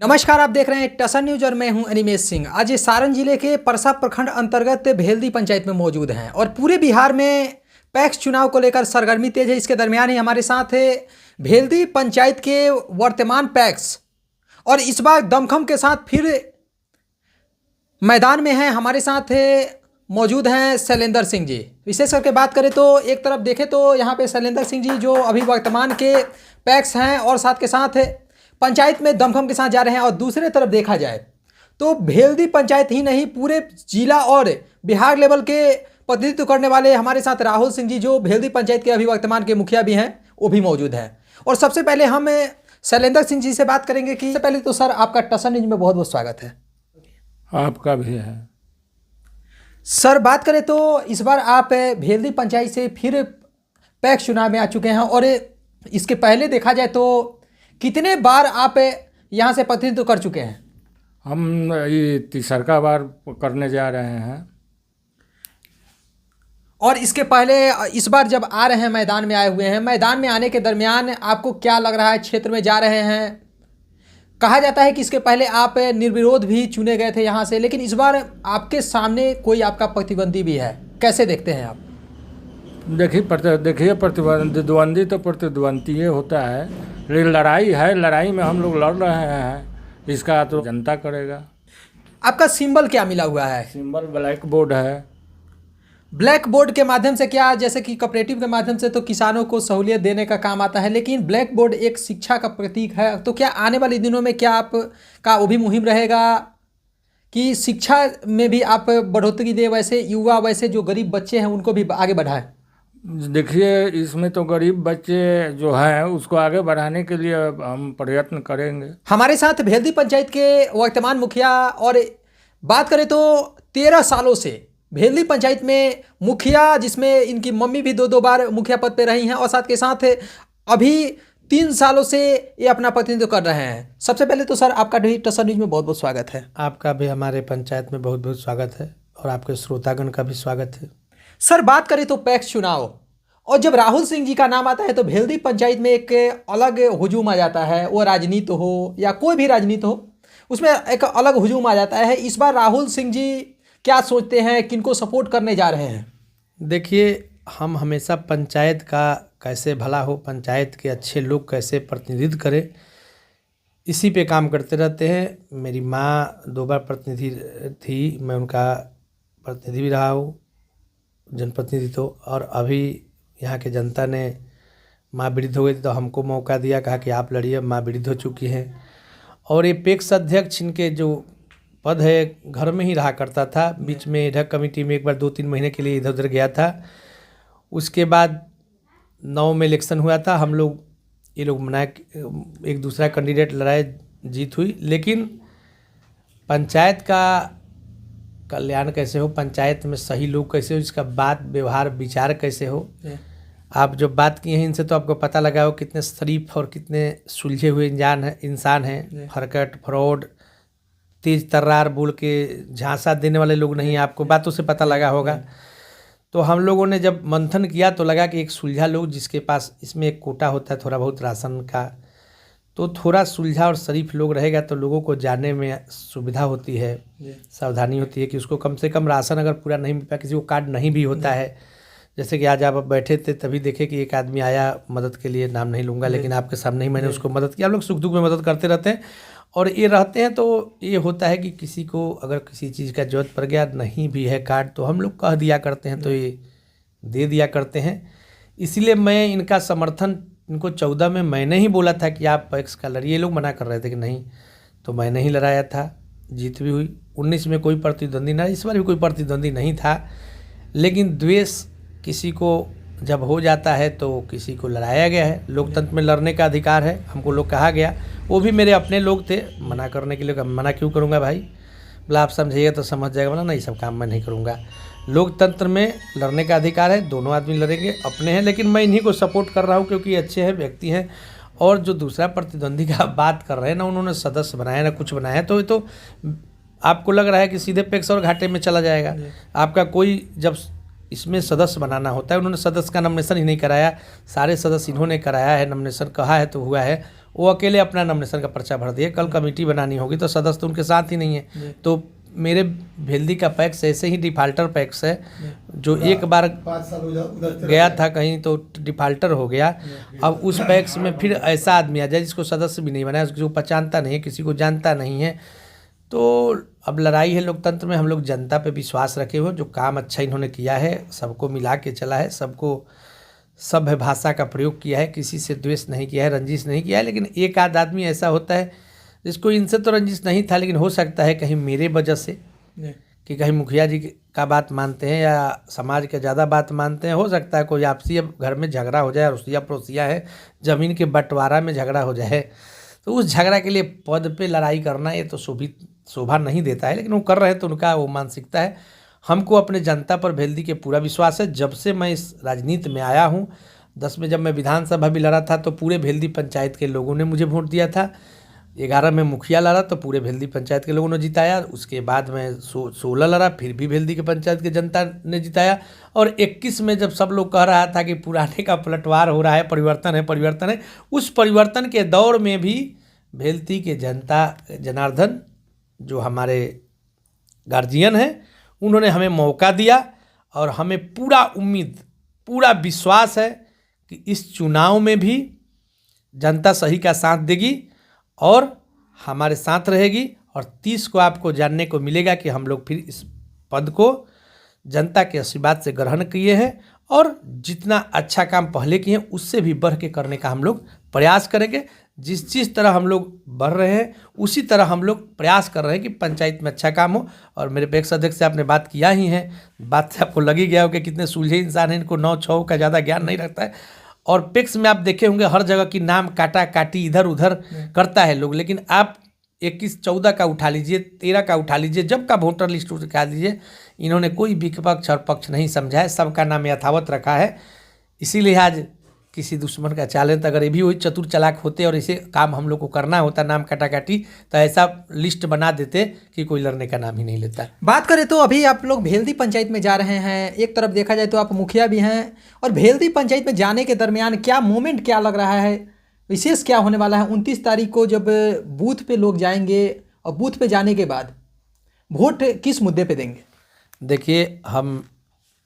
नमस्कार, आप देख रहे हैं टसन न्यूज और मैं हूं अनिमेश सिंह। आज ये सारण जिले के परसा प्रखंड अंतर्गत भेल्दी पंचायत में मौजूद हैं और पूरे बिहार में पैक्स चुनाव को लेकर सरगर्मी तेज है। इसके दरमियान ही हमारे साथ है भेल्दी पंचायत के वर्तमान पैक्स और इस बार दमखम के साथ फिर मैदान में हैं। हमारे साथ मौजूद हैं शैलेंद्र सिंह जी। विशेष करके बात करें तो एक तरफ देखें तो यहाँ पे शैलेंद्र सिंह जी जो अभी वर्तमान के पैक्स हैं और साथ के साथ पंचायत में दमखम के साथ जा रहे हैं, और दूसरे तरफ देखा जाए तो भेल्दी पंचायत ही नहीं पूरे जिला और बिहार लेवल के प्रतिनिधित्व करने वाले हमारे साथ राहुल सिंह जी जो भेल्दी पंचायत के अभी वर्तमान के मुखिया भी हैं वो भी मौजूद हैं। और सबसे पहले हम शैलेंद्र सिंह जी से बात करेंगे कि सबसे पहले तो सर आपका टसन न्यूज में बहुत बहुत स्वागत है। आपका भी है सर। बात करें तो इस बार आप भेल्दी पंचायत से फिर पैक्स चुनाव में आ चुके हैं, और इसके पहले देखा जाए तो कितने बार आप यहाँ से प्रतिनिधित्व कर चुके हैं? हम ये तीसरा बार करने जा रहे हैं। और इसके पहले इस बार जब आ रहे हैं, मैदान में आए हुए हैं, मैदान में आने के दरमियान आपको क्या लग रहा है? क्षेत्र में जा रहे हैं, कहा जाता है कि इसके पहले आप निर्विरोध भी चुने गए थे यहाँ से, लेकिन इस बार आपके सामने कोई आपका प्रतिद्वंदी भी है, कैसे देखते हैं आप? देखिए प्रतिद्वंदी तो प्रतिद्वंदी होता है, लेकिन लड़ाई है, लड़ाई में हम लोग लड़ रहे हैं, इसका तो जनता करेगा। आपका सिंबल क्या मिला हुआ है? सिंबल ब्लैक बोर्ड है। ब्लैक बोर्ड के माध्यम से क्या, जैसे कि कोऑपरेटिव के माध्यम से तो किसानों को सहूलियत देने का काम आता है, लेकिन ब्लैक बोर्ड एक शिक्षा का प्रतीक है, तो क्या आने वाले दिनों में क्या आपका वो भी मुहिम रहेगा कि शिक्षा में भी आप बढ़ोतरी दे, वैसे युवा, वैसे जो गरीब बच्चे हैं उनको भी आगे बढ़ाएं? देखिए, इसमें तो गरीब बच्चे जो हैं उसको आगे बढ़ाने के लिए हम प्रयत्न करेंगे। हमारे साथ भेल्दी पंचायत के वर्तमान मुखिया, और बात करें तो 13 सालों से भेल्दी पंचायत में मुखिया, जिसमें इनकी मम्मी भी दो बार मुखिया पद पे रही हैं, और साथ के साथ अभी 3 सालों से ये अपना प्रतिनिधित्व कर रहे हैं। सबसे पहले तो सर आपका भी टसन न्यूज में बहुत बहुत स्वागत है। आपका भी हमारे पंचायत में बहुत बहुत स्वागत है, और आपके श्रोतागण का भी स्वागत है। सर बात करें तो पैक्स चुनाव, और जब राहुल सिंह जी का नाम आता है तो भेल्दी पंचायत में एक अलग हुजूम आ जाता है। वो राजनीति हो या कोई भी राजनीति हो, उसमें एक अलग हुजूम आ जाता है। इस बार राहुल सिंह जी क्या सोचते हैं, किनको सपोर्ट करने जा रहे हैं? देखिए, हम हमेशा पंचायत का कैसे भला हो, पंचायत के अच्छे लोग कैसे प्रतिनिधित्व करें, इसी पे काम करते रहते हैं। मेरी माँ 2 बार प्रतिनिधि थी, मैं उनका प्रतिनिधि भी रहा हूँ, जनप्रतिनिधि तो। और अभी यहाँ के जनता ने, माँ वृद्ध हो गई तो हमको मौका दिया, कहा कि आप लड़िए, माँ वृद्ध हो चुकी हैं। और ये पैक्स अध्यक्ष, इनके जो पद है, घर में ही रहा करता था। बीच में इधर कमेटी में एक बार 2-3 महीने के लिए इधर उधर गया था। उसके बाद 9 में इलेक्शन हुआ था, हम लोग ये लोग बनाए, एक दूसरा कैंडिडेट लड़ाए, जीत हुई। लेकिन पंचायत का कल्याण कैसे हो, पंचायत में सही लोग कैसे हो, इसका बात व्यवहार विचार कैसे हो, आप जो बात किए हैं इनसे तो आपको पता लगा हो कितने शरीफ और कितने सुलझे हुए इंसान हैं। फरकट, फ्रॉड, तेज तर्रार बोल के झांसा देने वाले लोग नहीं, आपको बातों से पता लगा होगा। तो हम लोगों ने जब मंथन किया तो लगा कि एक सुलझा लोग, जिसके पास इसमें एक कोटा होता है थोड़ा बहुत राशन का, तो थोड़ा सुलझा और शरीफ लोग रहेगा तो लोगों को जाने में सुविधा होती है, सावधानी होती है कि उसको कम से कम राशन अगर पूरा नहीं मिल पाया, किसी को कार्ड नहीं भी होता है, जैसे कि आज आप बैठे थे तभी देखे कि एक आदमी आया मदद के लिए, नाम नहीं लूँगा, लेकिन आपके सामने ही मैंने उसको मदद किया। आप लोग सुख दुख में मदद करते रहते हैं, और ये रहते हैं। तो ये होता है कि किसी को अगर किसी चीज़ का जरूरत पड़ गया, नहीं भी है कार्ड, तो हम लोग कह दिया करते हैं, तो ये दे दिया करते हैं। इसीलिए मैं इनका समर्थन, इनको 14 में मैंने ही बोला था कि आप पैक्स का लड़िए, लोग मना कर रहे थे कि नहीं, तो मैंने ही लड़ाया था, जीत भी हुई। 19 में कोई प्रतिद्वंदी ना, इस बार भी कोई प्रतिद्वंदी नहीं था। लेकिन द्वेष किसी को जब हो जाता है तो किसी को लड़ाया गया है। लोकतंत्र में लड़ने का अधिकार है, हमको लोग कहा गया, वो भी मेरे अपने लोग थे, मना करने के लिए मना क्यों करूँगा भाई, बोला आप समझिएगा तो समझ जाएगा, बोला नहीं, सब काम मैं नहीं करूँगा। लोकतंत्र में लड़ने का अधिकार है, दोनों आदमी लड़ेंगे, अपने हैं, लेकिन मैं इन्हीं को सपोर्ट कर रहा हूँ क्योंकि अच्छे हैं, व्यक्ति हैं। और जो दूसरा प्रतिद्वंदी का बात कर रहे हैं ना, उन्होंने सदस्य बनाया ना कुछ बनाया, तो ये तो आपको लग रहा है कि सीधे पैक्स और घाटे में चला जाएगा। आपका कोई जब इसमें सदस्य बनाना होता है। उन्होंने सदस्य का नॉमिनेशन ही नहीं कराया, सारे सदस्य इन्होंने कराया है, नॉमिनेशन कहा है तो हुआ है। वो अकेले अपना नॉमिनेशन का पर्चा भर दिए। कल कमेटी बनानी होगी तो सदस्य तो उनके साथ ही नहीं है। तो मेरे भेल्दी का पैक्स ऐसे ही डिफाल्टर पैक्स है, जो एक बार 5 साल उधर गया था कहीं तो डिफाल्टर हो गया। अब उस पैक्स में फिर ऐसा आदमी आ जाए जिसको सदस्य भी नहीं बनाया, उसको पहचानता नहीं है, किसी को जानता नहीं है। तो अब लड़ाई है लोकतंत्र में। हम लोग जनता पे विश्वास रखे हुए, जो काम अच्छा इन्होंने किया है, सबको मिला के चला है, सबको सभ्य भाषा का प्रयोग किया है, किसी से द्वेष नहीं किया है, रंजिश नहीं किया है। लेकिन एक आध आदमी ऐसा होता है जिसको इनसे तो रंजिश नहीं था, लेकिन हो सकता है कहीं मेरे वजह से, कि कहीं मुखिया जी का बात मानते हैं या समाज का ज़्यादा बात मानते हैं, हो सकता है कोई आपसी अब घर में झगड़ा हो जाए, रुसिया पड़ोसिया है, ज़मीन के बंटवारा में झगड़ा हो जाए, तो उस झगड़ा के लिए पद पे लड़ाई करना ये तो शोभा नहीं देता है। लेकिन वो कर रहे हैं तो उनका वो मानसिकता है। हमको अपने जनता पर भेल्दी के पूरा विश्वास है। जब से मैं इस राजनीति में आया हूँ, 10 में जब मैं विधानसभा भी लड़ा था तो पूरे भेल्दी पंचायत के लोगों ने मुझे वोट दिया था। 11 में मुखिया लड़ा तो पूरे भेल्दी पंचायत के लोगों ने जिताया। उसके बाद मैं 16 लड़ा, फिर भी भेल्दी के पंचायत की जनता ने जिताया। और 21 में जब सब लोग कह रहा था कि पुराने का पलटवार हो रहा है, परिवर्तन है, उस परिवर्तन के दौर में भी भेल्दी के जनता, जनार्दन जो हमारे गार्जियन हैं, उन्होंने हमें मौका दिया और हमें पूरा उम्मीद, पूरा विश्वास है कि इस चुनाव में भी जनता सही का साथ देगी और हमारे साथ रहेगी। और 30 को आपको जानने को मिलेगा कि हम लोग फिर इस पद को जनता के आशीर्वाद से ग्रहण किए हैं और जितना अच्छा काम पहले किए हैं उससे भी बढ़ के करने का हम लोग प्रयास करेंगे। जिस तरह हम लोग बढ़ रहे हैं उसी तरह हम लोग प्रयास कर रहे हैं कि पंचायत में अच्छा काम हो। और मेरे पैक्स अध्यक्ष से आपने बात किया ही है, बात से आपको लग ही गया हो कि कितने सुलझे इंसान हैं, इनको 9-6 का ज़्यादा ज्ञान नहीं रहता है। और पैक्स में आप देखे होंगे हर जगह की नाम काटा काटी इधर उधर करता है लोग, लेकिन आप 21-14 का उठा लीजिए, 13 का उठा लीजिए, जब का वोटर लिस्ट उठा लीजिए, इन्होंने कोई विपक्ष और पक्ष नहीं समझा है, सबका नाम यथावत रखा है। इसीलिए आज किसी दुश्मन का चालें तो अगर ये भी वही चतुर चालाक होते और इसे काम हम लोग को करना होता नाम काटी तो ऐसा लिस्ट बना देते कि कोई लड़ने का नाम ही नहीं लेता। बात करें तो अभी आप लोग भेल्दी पंचायत में जा रहे हैं, एक तरफ देखा जाए तो आप मुखिया भी हैं, और भेल्दी पंचायत में जाने के दरमियान क्या मोमेंट क्या लग रहा है, विशेष क्या होने वाला है 29 तारीख को जब बूथ पे लोग जाएंगे, और बूथ पे जाने के बाद वोट किस मुद्दे पे देंगे? देखिए, हम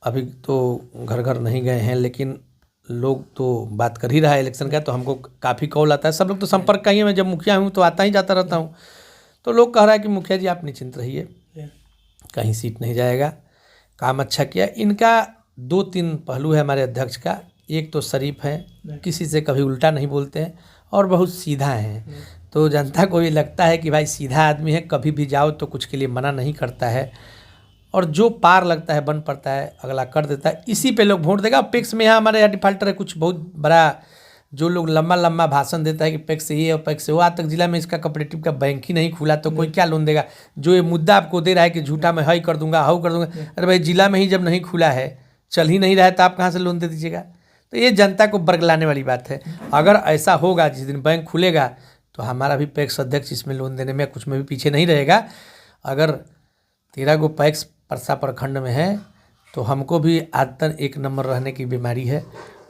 अभी तो घर घर नहीं गए हैं, लेकिन लोग तो बात कर ही रहा है इलेक्शन का, तो हमको काफ़ी कॉल आता है। सब लोग तो संपर्क का ही है, मैं जब मुखिया हूँ तो आता ही जाता रहता हूँ। तो लोग कह रहा है कि मुखिया जी आप निश्चिंत रहिए, कहीं सीट नहीं जाएगा, काम अच्छा किया। इनका 2-3 पहलू है हमारे अध्यक्ष का। एक तो शरीफ है, किसी से कभी उल्टा नहीं बोलते हैं, और बहुत सीधा है। तो जनता को ये लगता है कि भाई सीधा आदमी है, कभी भी जाओ तो कुछ के लिए मना नहीं करता है, और जो पार लगता है बन पड़ता है अगला कर देता है। इसी पे लोग वोट देगा। पैक्स में यहाँ हमारे यहाँ डिफाल्टर है कुछ बहुत बड़ा, जो लोग लंबा भाषण देता है कि पैक्स से ये और पैक्स से वो। आज तक जिला में इसका कोऑपरेटिव का बैंक ही नहीं खुला तो कोई क्या लोन देगा? जो ये मुद्दा आपको दे रहा है कि झूठा मैं हाई कर दूंगा, हाउ कर दूंगा, अरे भाई जिला में ही जब नहीं खुला है, चल ही नहीं रहा है, तो आप कहाँ से लोन दे दीजिएगा? तो ये जनता को बरगलाने वाली बात है। अगर ऐसा होगा, जिस दिन बैंक खुलेगा तो हमारा भी पैक्स अध्यक्ष इसमें लोन देने में कुछ में भी पीछे नहीं रहेगा। अगर 13 गो पैक्स परसा प्रखंड में है तो हमको भी आदतन 1 नंबर रहने की बीमारी है,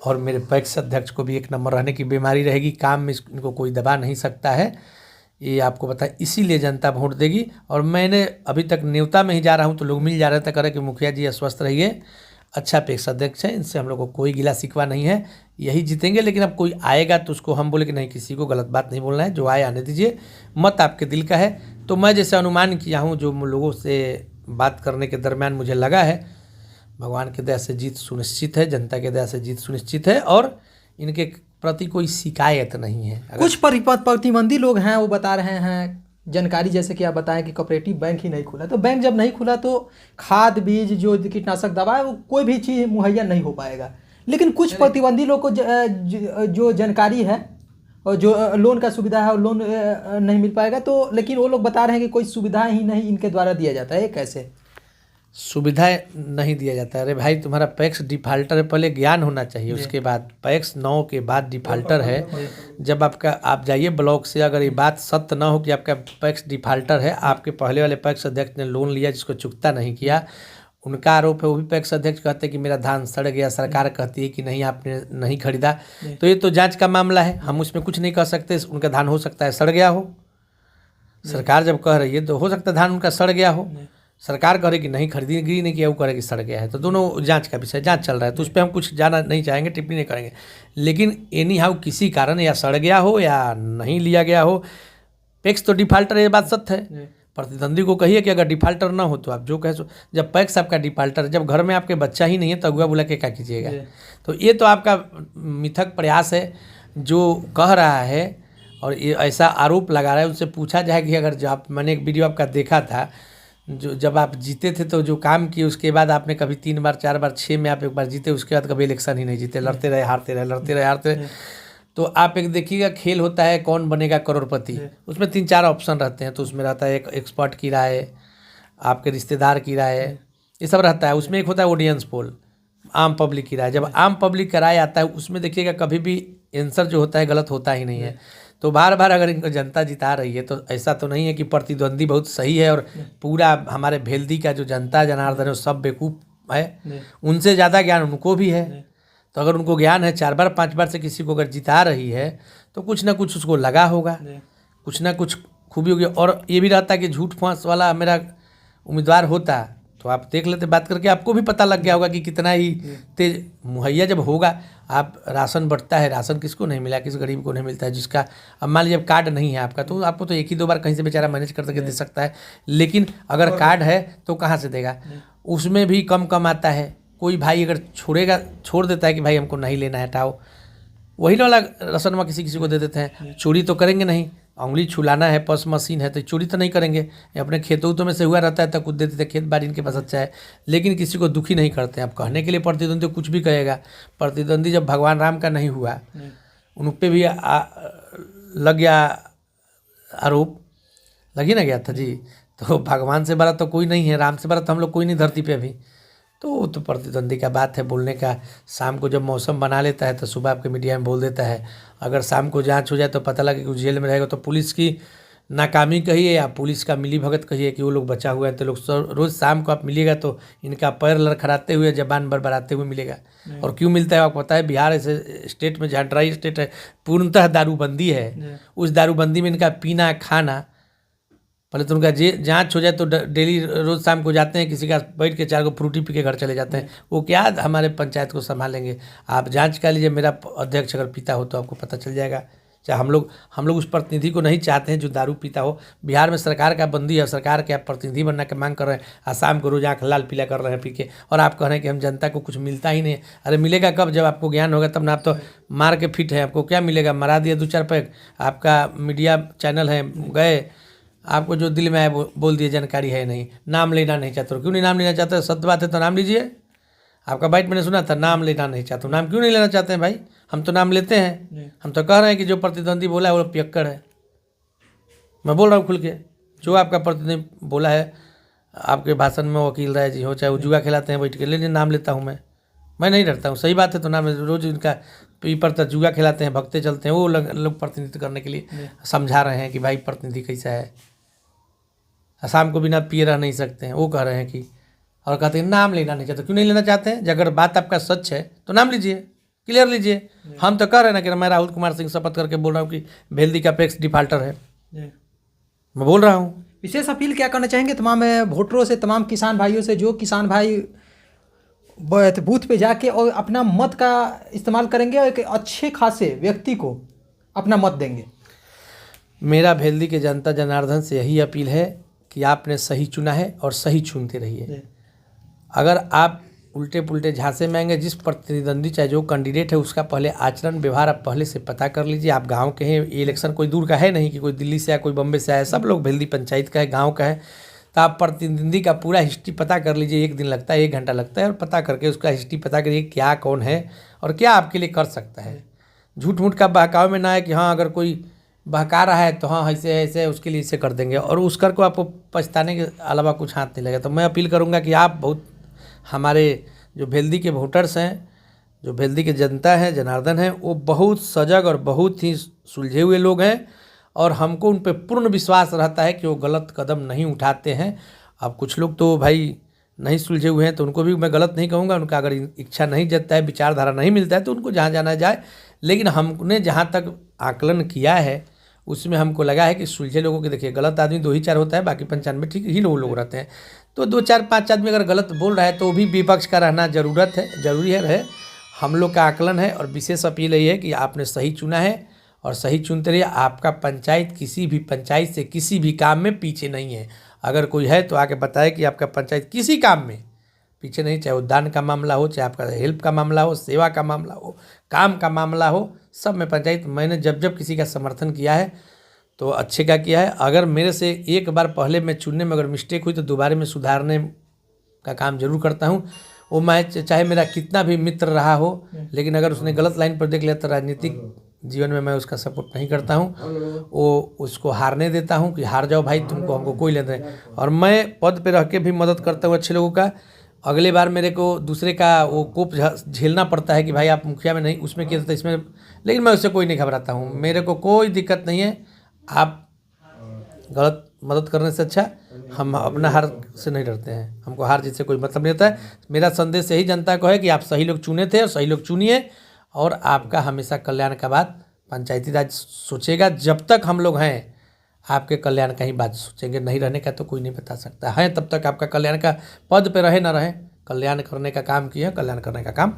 और मेरे पैक्स अध्यक्ष को भी 1 नंबर रहने की बीमारी रहेगी। काम में इनको कोई दबा नहीं सकता है, ये आपको पता है। इसीलिए जनता वोट देगी। और मैंने अभी तक न्योता में ही जा रहा हूँ तो लोग मिल जा रहे थे, कह रहे कि मुखिया जी अस्वस्थ रहिए, अच्छा पैक्स अध्यक्ष है, इनसे हम लोग को कोई गिला शिकवा नहीं है, यही जीतेंगे। लेकिन अब कोई आएगा तो उसको हम बोले कि नहीं, किसी को गलत बात नहीं बोलना है, जो आए आने दीजिए, मत आपके दिल का है। तो मैं जैसे अनुमान किया हूँ, जो लोगों से बात करने के दरमियान मुझे लगा है, भगवान की दया से जीत सुनिश्चित है, जनता की दया से जीत सुनिश्चित है, और इनके प्रति कोई शिकायत नहीं है। कुछ प्रतिबंधी लोग हैं, वो बता रहे हैं जानकारी, जैसे कि आप बताएं कि कोऑपरेटिव बैंक ही नहीं खुला, तो बैंक जब नहीं खुला तो खाद बीज जो कीटनाशक दवा है वो कोई भी चीज़ मुहैया नहीं हो पाएगा। लेकिन कुछ प्रतिबंधी लोग को जो जानकारी है और जो लोन का सुविधा है और लोन नहीं मिल पाएगा, तो लेकिन वो लोग बता रहे हैं कि कोई सुविधा ही नहीं इनके द्वारा दिया जाता है। कैसे सुविधा नहीं दिया जाता है? अरे भाई, तुम्हारा पैक्स डिफाल्टर है, पहले ज्ञान होना चाहिए, उसके बाद पैक्स 9 के बाद डिफाल्टर है। जब आप जाइए ब्लॉक से, अगर ये बात सत्य ना हो कि आपका पैक्स डिफाल्टर है, आपके पहले वाले पैक्स अध्यक्ष ने लोन लिया जिसको चुकता नहीं किया, उनका आरोप है, वो भी पैक्स अध्यक्ष कहते हैं कि मेरा धान सड़ गया, सरकार कहती है कि नहीं आपने नहीं खरीदा। तो ये तो जांच का मामला है, हम उसमें कुछ नहीं कर सकते। उनका धान हो सकता है सड़ गया हो, सरकार जब कह रही है तो हो सकता है धान उनका सड़ गया हो, सरकार कह रही कि नहीं खरीदी नहीं किया, वो कह रही कि सड़ गया है। तो दोनों जांच का विषय, जांच चल रहा है, तो उस पर हम कुछ जाना नहीं चाहेंगे, टिप्पणी नहीं करेंगे। लेकिन एनी हाउ किसी कारण या सड़ गया हो या नहीं लिया गया हो, पैक्स तो डिफाल्टर है, ये बात सत्य है। प्रतिद्वंदी को कहिए कि अगर डिफाल्टर ना हो तो आप जो कहे सो, जब पैक्स आपका डिफाल्टर, जब घर में आपके बच्चा ही नहीं है तो अगुआ बुला के क्या कीजिएगा। तो ये तो आपका मिथक प्रयास है जो कह रहा है, और ये ऐसा आरोप लगा रहा है। उनसे पूछा जाए कि अगर जब मैंने एक वीडियो आपका देखा था, जो जब आप जीते थे तो जो काम किए उसके बाद आपने कभी 3 बार 4 बार 6 में आप एक बार जीते, उसके बाद कभी इलेक्शन ही नहीं जीते, लड़ते रहे हारते रहे, लड़ते रहे हारते रहे। तो आप एक देखिएगा, खेल होता है कौन बनेगा करोड़पति, उसमें 3-4 ऑप्शन रहते हैं। तो उसमें रहता है एक एक्सपर्ट की राय, आपके रिश्तेदार की राय, ये सब रहता है। उसमें एक होता है ऑडियंस पोल, आम पब्लिक की राय। जब आम पब्लिक का राय आता है उसमें देखिएगा कभी भी आंसर जो होता है गलत होता ही नहीं है। तो बार बार अगर इनको जनता जिता रही है तो ऐसा तो नहीं है कि प्रतिद्वंदी बहुत सही है और पूरा हमारे भेल्दी का जो जनता जनार्दन है वो सब बेवकूफ़ है, उनसे ज़्यादा ज्ञान उनको भी है। तो अगर उनको ज्ञान है, 4 बार 5 बार से किसी को अगर जिता रही है तो कुछ ना कुछ उसको लगा होगा, कुछ ना कुछ खूबी होगी। और ये भी रहता है कि झूठ फांस वाला मेरा उम्मीदवार होता तो आप देख लेते, बात करके आपको भी पता लग गया होगा कि कितना ही तेज मुहैया जब होगा। आप राशन बढ़ता है, राशन किसको नहीं मिला, किस गरीब को नहीं मिलता है जिसका, अब मान लीजिए कार्ड नहीं है आपका तो आपको तो 1 ही 2 बार कहीं से बेचारा मैनेज कर करके दे सकता है। लेकिन अगर कार्ड है तो कहाँ से देगा, उसमें भी कम कम आता है। कोई भाई अगर छोड़ देता है कि भाई हमको नहीं लेना है, हटाओ, वही वाला राशन किसी किसी को दे देते हैं। चोरी तो करेंगे नहीं, उंगली छुलाना है, पस मशीन है तो चोरी तो नहीं करेंगे। अपने खेतों में से हुआ रहता है तो कुछ देते थे, खेत बाड़ी इनके पास अच्छा है, लेकिन किसी को दुखी नहीं करते हैं। अब कहने के लिए प्रतिद्वंदी कुछ भी कहेगा, प्रतिद्वंदी जब भगवान राम का नहीं हुआ, उन पर भी लग गया आरोप, लगी ना गया था जी। तो भगवान से बड़ा तो कोई नहीं है, राम से बड़ा तो हम लोग कोई नहीं धरती पे अभी। तो प्रतिद्वंदी का बात है बोलने का। शाम को जब मौसम बना लेता है तो सुबह आपके मीडिया में बोल देता है। अगर शाम को जांच हो जाए तो पता लगे कि वो जेल में रहेगा तो पुलिस की नाकामी कहिए या पुलिस का मिली भगत कहिए कि वो लोग बचा हुआ है। तो लोग रोज़ शाम को आप मिलिएगा तो इनका पैर लड़खड़ाते हुए, जबान बरबराते हुए मिलेगा। और क्यों मिलता है आपको पता है, बिहार ऐसे स्टेट में जहाँ ड्राई स्टेट है, पूर्णतः दारूबंदी है। उस दारूबंदी में इनका पीना खाना, पहले तो उनका जांच हो जाए तो डेली रोज़ शाम को जाते हैं, किसी का बैठ के 4 फ्रूटी पी के घर चले जाते हैं। वो क्या हमारे पंचायत को संभालेंगे। आप जांच कर लीजिए, मेरा अध्यक्ष अगर पीता हो तो आपको पता चल जाएगा। चाहे हम लोग उस प्रतिनिधि को नहीं चाहते हैं जो दारू पीता हो। बिहार में सरकार का बंदी है, सरकार के आप प्रतिनिधि बनना की मांग कर रहे हैं, आसाम को रोज आँख लाल पीला कर रहे हैं पी के, और आप कह रहे हैं कि हम जनता को कुछ मिलता ही नहीं। अरे मिलेगा कब, जब आपको ज्ञान होगा तब ना। आप तो मार के फिट है, आपको क्या मिलेगा, मरा दिया 2-4 पैक। आपका मीडिया चैनल है, गए आपको जो दिल में आए बोल दिए, जानकारी है नहीं, नाम लेना नहीं चाहते। क्यों नहीं नाम लेना चाहते, सत्य बात है तो नाम लीजिए। आपका बाइट मैंने सुना था, नाम लेना नहीं चाहते। नाम क्यों नहीं लेना चाहते हैं भाई, हम तो नाम लेते हैं। हम तो कह रहे हैं कि जो प्रतिद्वंदी बोला है वो पियक्कड़ है। मैं बोल रहा हूँ खुल के, जो आपका प्रतिद्वंदी बोला है आपके भाषण में, वकील राय जी हो चाहे वो जुआ खिलाते हैं बैठ के, ले नाम लेता हूँ मैं नहीं डरता हूँ। सही बात है तो नाम रोज इनका पेपर तक जुआ खिलाते हैं, भगते चलते हैं, वो लोग प्रतिनिधित्व करने के लिए समझा रहे हैं कि भाई प्रतिनिधि कैसा है। शाम को बिना पिए रह नहीं सकते हैं, वो कह रहे हैं कि, और कहते हैं नाम लेना नहीं चाहते। क्यों नहीं लेना चाहते हैं, अगर बात आपका सच है तो नाम लीजिए, क्लियर लीजिए। हम तो कह रहे हैं ना कि मैं राहुल कुमार सिंह शपथ करके बोल रहा हूँ कि भेल्दी का पैक्स डिफाल्टर है, मैं बोल रहा हूँ। विशेष अपील क्या करना चाहेंगे तमाम वोटरों से, तमाम किसान भाइयों से, जो किसान भाई बूथ पे जाके और अपना मत का इस्तेमाल करेंगे और एक अच्छे खासे व्यक्ति को अपना मत देंगे? मेरा भेल्दी के जनता जनार्दन से यही अपील है कि आपने सही चुना है और सही चुनते रहिए। अगर आप उल्टे पुल्टे झांसे में आएंगे, जिस प्रतिद्वंदी चाहे जो कैंडिडेट है उसका पहले आचरण व्यवहार आप पहले से पता कर लीजिए। आप गांव के हैं, ये इलेक्शन कोई दूर का है नहीं कि कोई दिल्ली से आया, कोई बम्बे से आया, सब लोग भेल्दी पंचायत का है, गांव का है। तो आप प्रतिद्वंदी का पूरा हिस्ट्री पता कर लीजिए। 1 दिन लगता है, 1 घंटा लगता है, और पता करके उसका हिस्ट्री पता करिए क्या कौन है और क्या आपके लिए कर सकता है। झूठ मूठ का बहकावे में ना है कि हाँ अगर कोई बहका रहा है तो हाँ ऐसे ऐसे उसके लिए इसे कर देंगे, और उस कर को आपको पछताने के अलावा कुछ हाथ नहीं लगेगा। तो मैं अपील करूँगा कि आप बहुत, हमारे जो भेल्दी के वोटर्स हैं, जो भेल्दी के जनता है जनार्दन है, वो बहुत सजग और बहुत ही सुलझे हुए लोग हैं, और हमको उन पर पूर्ण विश्वास रहता है कि वो गलत कदम नहीं उठाते हैं। अब कुछ लोग तो भाई नहीं सुलझे हुए हैं तो उनको भी मैं गलत नहीं कहूँगा। उनका अगर इच्छा नहीं जतता है, विचारधारा नहीं मिलता है तो उनको जहाँ जाना जाए। लेकिन हमने जहाँ तक आकलन किया है उसमें हमको लगा है कि सुलझे लोगों के, देखिए गलत आदमी 2 ही 4 होता है, बाकी 95 ठीक ही लोग रहते हैं। तो 2 4 5 आदमी अगर गलत बोल रहा है तो भी विपक्ष का रहना जरूरी है रहे। हम लोग का आकलन है और विशेष अपील यही है कि आपने सही चुना है और सही चुनते रहिए। आपका पंचायत किसी भी पंचायत से किसी भी काम में पीछे नहीं है। अगर कोई है तो आके बताए कि आपका पंचायत किसी काम में पीछे नहीं, चाहे वो दान का मामला हो, चाहे आपका हेल्प का मामला हो, सेवा का मामला हो, काम का मामला हो, सब में पंचायत। मैंने जब किसी का समर्थन किया है तो अच्छे का किया है। अगर मेरे से एक बार पहले मैं चुनने में अगर मिस्टेक हुई तो दोबारा में सुधारने का काम जरूर करता हूँ। वो मैं चाहे मेरा कितना भी मित्र रहा हो, लेकिन अगर उसने गलत लाइन पर देख लिया तो राजनीतिक जीवन में मैं उसका सपोर्ट नहीं करता हूँ। वो उसको हारने देता हूँ कि हार जाओ भाई, तुमको हमको कोई लेना नहीं। और मैं पद पे रह के भी मदद करता हूँ अच्छे लोगों का। अगले बार मेरे को दूसरे का वो कोप झेलना पड़ता है कि भाई आप मुखिया में नहीं, उसमें किया था इसमें, लेकिन मैं उससे कोई नहीं घबराता हूँ। मेरे को कोई दिक्कत नहीं है। आप गलत मदद करने से अच्छा हम अपना हार से नहीं डरते हैं। हमको हार जीत से कोई मतलब नहीं होता है। मेरा संदेश यही जनता को है कि आप सही लोग चुने थे और सही लोग चुनिए, और आपका हमेशा कल्याण का बात पंचायती राज सोचेगा। जब तक हम लोग हैं आपके कल्याण का ही बात सोचेंगे, नहीं रहने का तो कोई नहीं बता सकता है। तब तक आपका कल्याण का पद पे रहे ना रहे, कल्याण करने का काम किया, कल्याण करने का काम